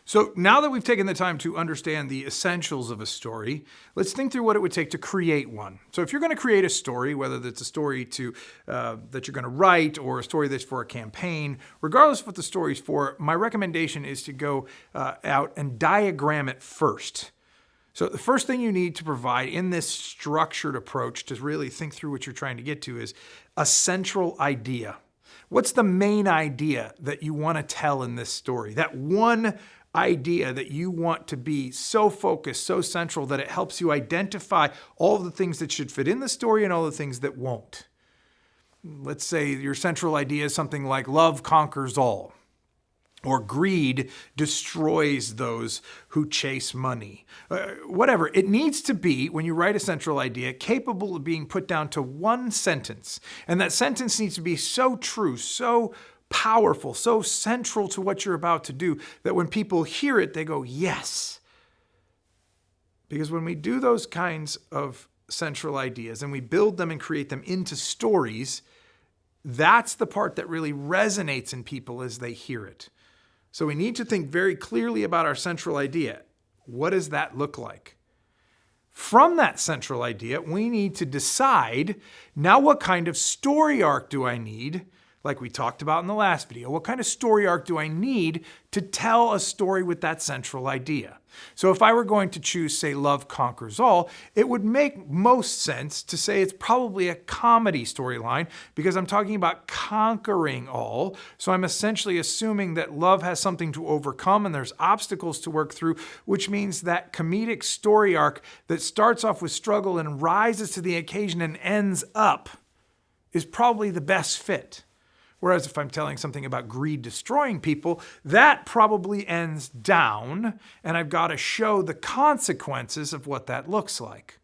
So now that we've taken the time to understand the essentials of a story, let's think through what it would take to create one. So if you're going to create a story, whether that's a story that you're going to write or a story that's for a campaign, regardless of what the story's for, my recommendation is to go out and diagram it first. So the first thing you need to provide in this structured approach to really think through what you're trying to get to is a central idea. What's the main idea that you want to tell in this story? That one idea that you want to be so focused, so central that it helps you identify all of the things that should fit in the story and all the things that won't. Let's say your central idea is something like love conquers all, or greed destroys those who chase money. Whatever. It needs to be, when you write a central idea, capable of being put down to one sentence. And that sentence needs to be so true, so powerful, so central to what you're about to do that when people hear it, they go, yes. Because when we do those kinds of central ideas and we build them and create them into stories, that's the part that really resonates in people as they hear it. So we need to think very clearly about our central idea. What does that look like? From that central idea, we need to decide, now what kind of story arc do I need? Like we talked about in the last video, what kind of story arc do I need to tell a story with that central idea? So if I were going to choose, say, Love Conquers All, it would make most sense to say it's probably a comedy storyline because I'm talking about conquering all. So I'm essentially assuming that love has something to overcome and there's obstacles to work through, which means that comedic story arc that starts off with struggle and rises to the occasion and ends up is probably the best fit. Whereas if I'm telling something about greed destroying people, that probably ends down, and I've got to show the consequences of what that looks like.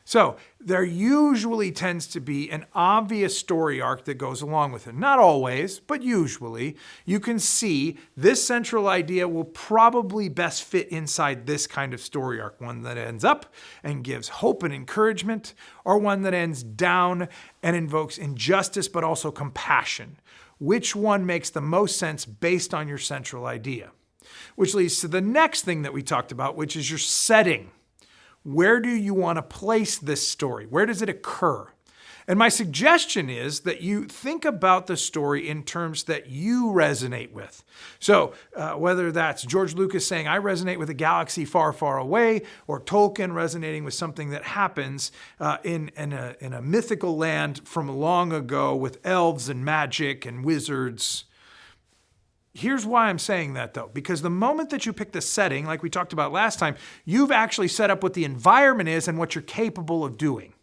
So there usually tends to be an obvious story arc that goes along with it. Not always, but usually. You can see this central idea will probably best fit inside this kind of story arc. One that ends up and gives hope and encouragement, or one that ends down and invokes injustice but also compassion. Which one makes the most sense based on your central idea? Which leads to the next thing that we talked about, which is your setting. Where do you want to place this story? Where does it occur? And my suggestion is that you think about the story in terms that you resonate with. So whether that's George Lucas saying, I resonate with a galaxy far, far away, or Tolkien resonating with something that happens in a mythical land from long ago with elves and magic and wizards. Here's why I'm saying that, though, because the moment that you pick the setting, like we talked about last time, you've actually set up what the environment is and what you're capable of doing.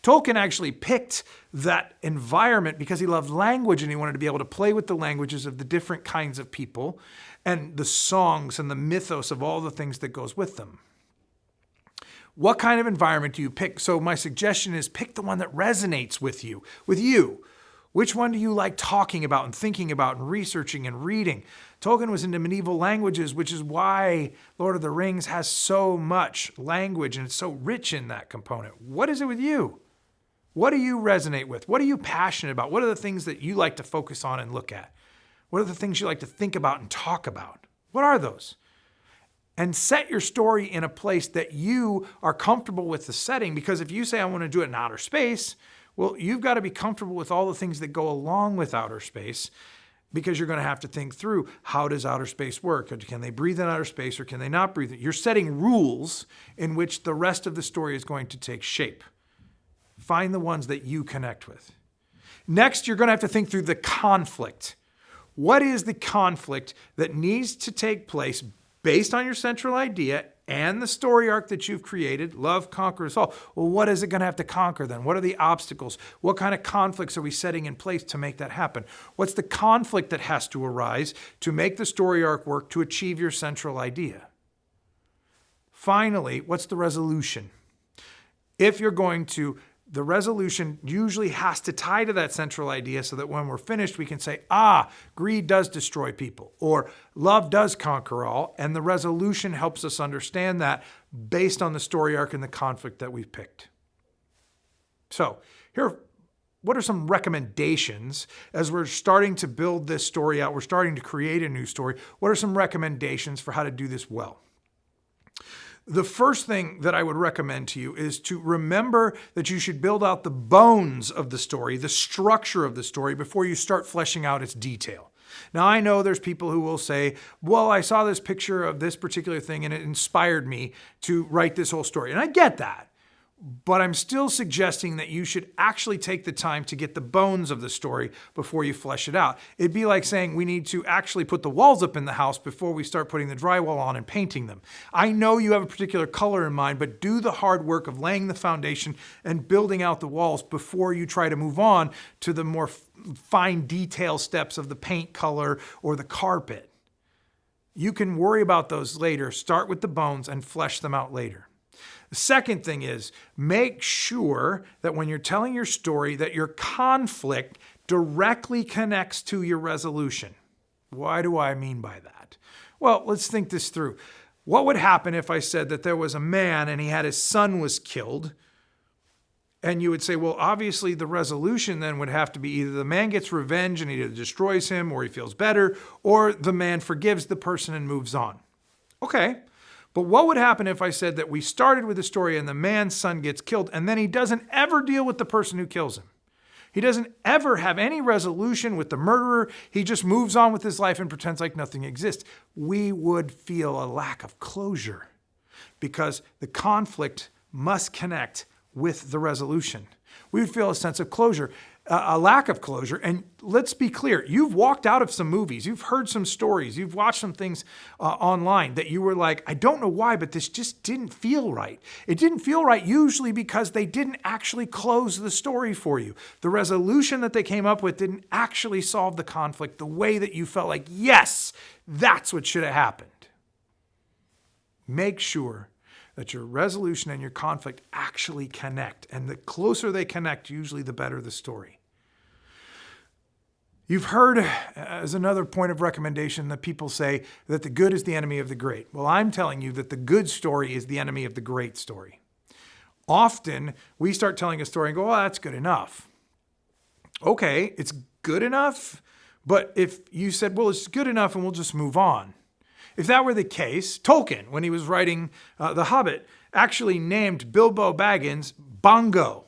Tolkien actually picked that environment because he loved language and he wanted to be able to play with the languages of the different kinds of people and the songs and the mythos of all the things that goes with them. What kind of environment do you pick? So my suggestion is pick the one that resonates with you. Which one do you like talking about and thinking about and researching and reading? Tolkien was into medieval languages, which is why Lord of the Rings has so much language and it's so rich in that component. What is it with you? What do you resonate with? What are you passionate about? What are the things that you like to focus on and look at? What are the things you like to think about and talk about? What are those? And set your story in a place that you are comfortable with the setting, because if you say, I want to do it in outer space, well, you've got to be comfortable with all the things that go along with outer space, because you're going to have to think through, how does outer space work? Can they breathe in outer space or can they not breathe? You're setting rules in which the rest of the story is going to take shape. Find the ones that you connect with. Next, you're going to have to think through the conflict. What is the conflict that needs to take place based on your central idea and the story arc that you've created? Love conquers all. Well, what is it going to have to conquer then? What are the obstacles? What kind of conflicts are we setting in place to make that happen? What's the conflict that has to arise to make the story arc work to achieve your central idea? Finally, what's the resolution? If you're going to, the resolution usually has to tie to that central idea so that when we're finished, we can say, greed does destroy people, or love does conquer all. And the resolution helps us understand that based on the story arc and the conflict that we've picked. So here are what are some recommendations as we're starting to build this story out? We're starting to create a new story. What are some recommendations for how to do this well? The first thing that I would recommend to you is to remember that you should build out the bones of the story, the structure of the story, before you start fleshing out its detail. Now, I know there's people who will say, well, I saw this picture of this particular thing and it inspired me to write this whole story. And I get that. But I'm still suggesting that you should actually take the time to get the bones of the story before you flesh it out. It'd be like saying we need to actually put the walls up in the house before we start putting the drywall on and painting them. I know you have a particular color in mind, but do the hard work of laying the foundation and building out the walls before you try to move on to the more fine detail steps of the paint color or the carpet. You can worry about those later. Start with the bones and flesh them out later. The second thing is make sure that when you're telling your story that your conflict directly connects to your resolution. Why do I mean by that? Well, let's think this through. What would happen if I said that there was a man and he had his son was killed? And you would say, well, obviously the resolution then would have to be either the man gets revenge and he either destroys him or he feels better, or the man forgives the person and moves on. Okay. But what would happen if I said that we started with the story and the man's son gets killed and then he doesn't ever deal with the person who kills him? He doesn't ever have any resolution with the murderer. He just moves on with his life and pretends like nothing exists. We would feel a lack of closure because the conflict must connect with the resolution. We would feel a sense of closure, a lack of closure. And let's be clear, you've walked out of some movies, you've heard some stories, you've watched some things online that you were like, I don't know why, but this just didn't feel right. It didn't feel right usually because they didn't actually close the story for you. The resolution that they came up with didn't actually solve the conflict the way that you felt like, yes, that's what should have happened. Make sure that your resolution and your conflict actually connect. And the closer they connect, usually the better the story. You've heard, as another point of recommendation, that people say that the good is the enemy of the great. Well, I'm telling you that the good story is the enemy of the great story. Often, we start telling a story and go, oh, that's good enough. Okay, it's good enough, but if you said, well, it's good enough and we'll just move on. If that were the case, Tolkien, when he was writing The Hobbit, actually named Bilbo Baggins Bongo.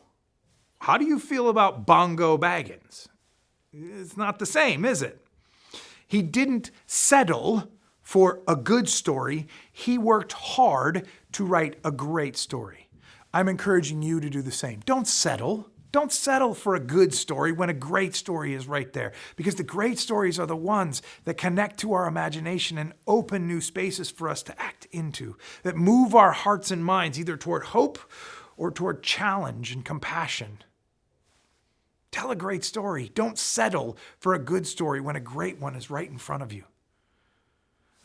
How do you feel about Bongo Baggins? It's not the same, is it? He didn't settle for a good story. He worked hard to write a great story. I'm encouraging you to do the same. Don't settle. Don't settle for a good story when a great story is right there, because the great stories are the ones that connect to our imagination and open new spaces for us to act into, that move our hearts and minds either toward hope or toward challenge and compassion. Tell a great story. Don't settle for a good story when a great one is right in front of you.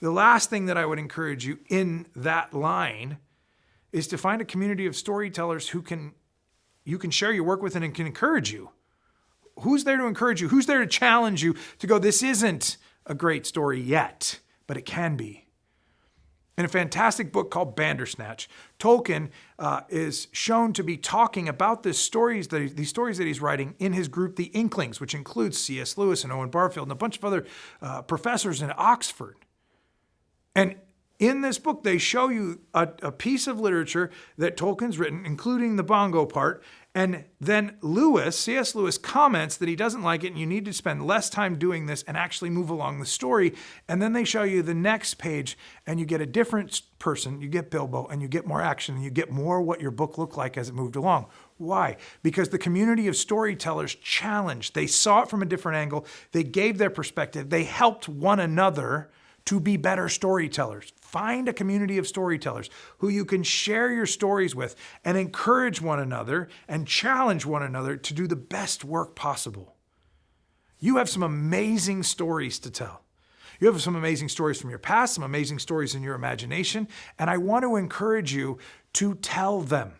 The last thing that I would encourage you in that line is to find a community of storytellers who you can share your work with and can encourage you. Who's there to encourage you? Who's there to challenge you to go, this isn't a great story yet, but it can be. In a fantastic book called Bandersnatch, Tolkien is shown to be talking about these stories that he's writing in his group, the Inklings, which includes C.S. Lewis and Owen Barfield and a bunch of other professors in Oxford. And in this book, they show you a piece of literature that Tolkien's written, including the bongo part. And then C.S. Lewis comments that he doesn't like it and you need to spend less time doing this and actually move along the story. And then they show you the next page and you get a different person. You get Bilbo and you get more action and you get more what your book looked like as it moved along. Why? Because the community of storytellers challenged. They saw it from a different angle. They gave their perspective. They helped one another to be better storytellers. Find a community of storytellers who you can share your stories with and encourage one another and challenge one another to do the best work possible. You have some amazing stories to tell. You have some amazing stories from your past, some amazing stories in your imagination, and I want to encourage you to tell them.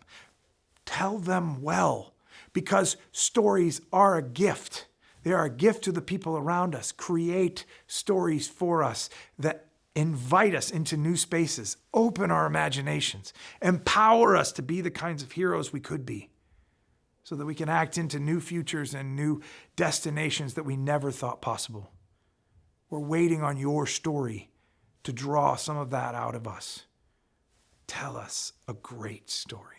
Tell them well, because stories are a gift. They are a gift to the people around us. Create stories for us that invite us into new spaces, open our imaginations, empower us to be the kinds of heroes we could be. so that we can act into new futures and new destinations that we never thought possible. We're waiting on your story to draw some of that out of us. Tell us a great story.